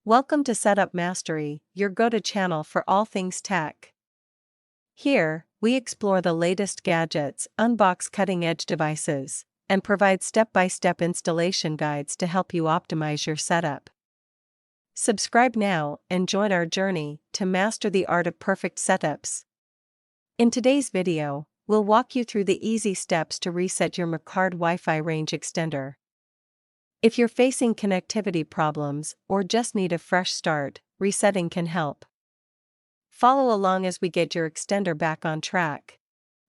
Welcome to Setup Mastery, your go-to channel for all things tech. Here, we explore the latest gadgets, unbox cutting-edge devices, and provide step-by-step installation guides to help you optimize your setup. Subscribe now and join our journey to master the art of perfect setups. In today's video, we'll walk you through the easy steps to reset your Macard Wi-Fi Range Extender. If you're facing connectivity problems or just need a fresh start, resetting can help. Follow along as we get your extender back on track.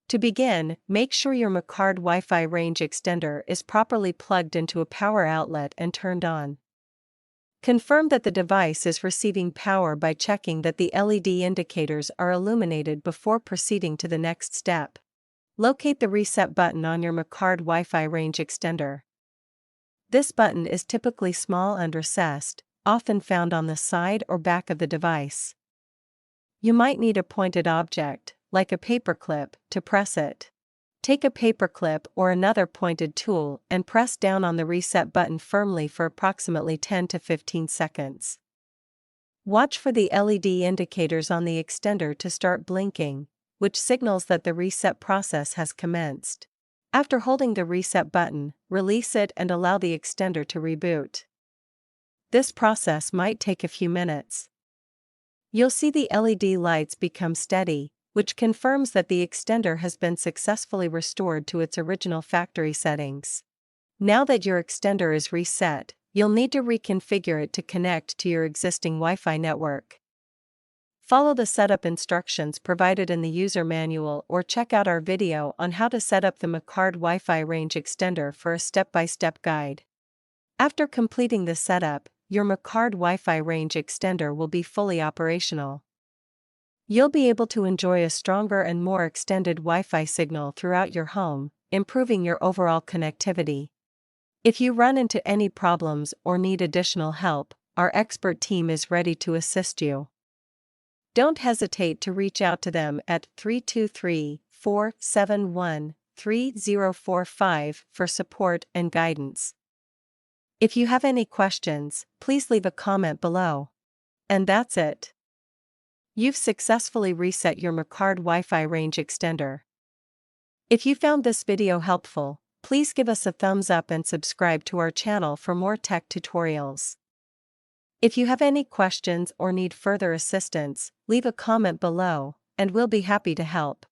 To begin, make sure your Macard Wi-Fi Range Extender is properly plugged into a power outlet and turned on. Confirm that the device is receiving power by checking that the LED indicators are illuminated before proceeding to the next step. Locate the reset button on your Macard Wi-Fi Range Extender. This button is typically small and recessed, often found on the side or back of the device. You might need a pointed object, like a paperclip, to press it. Take a paperclip or another pointed tool and press down on the reset button firmly for approximately 10 to 15 seconds. Watch for the LED indicators on the extender to start blinking, which signals that the reset process has commenced. After holding the reset button, release it and allow the extender to reboot. This process might take a few minutes. You'll see the LED lights become steady, which confirms that the extender has been successfully restored to its original factory settings. Now that your extender is reset, you'll need to reconfigure it to connect to your existing Wi-Fi network. Follow the setup instructions provided in the user manual or check out our video on how to set up the Macard Wi-Fi Range Extender for a step-by-step guide. After completing the setup, your Macard Wi-Fi Range Extender will be fully operational. You'll be able to enjoy a stronger and more extended Wi-Fi signal throughout your home, improving your overall connectivity. If you run into any problems or need additional help, our expert team is ready to assist you. Don't hesitate to reach out to them at 323-471-3045 for support and guidance. If you have any questions, please leave a comment below. And that's it. You've successfully reset your Macard Wi-Fi Range Extender. If you found this video helpful, please give us a thumbs up and subscribe to our channel for more tech tutorials. If you have any questions or need further assistance, leave a comment below, and we'll be happy to help.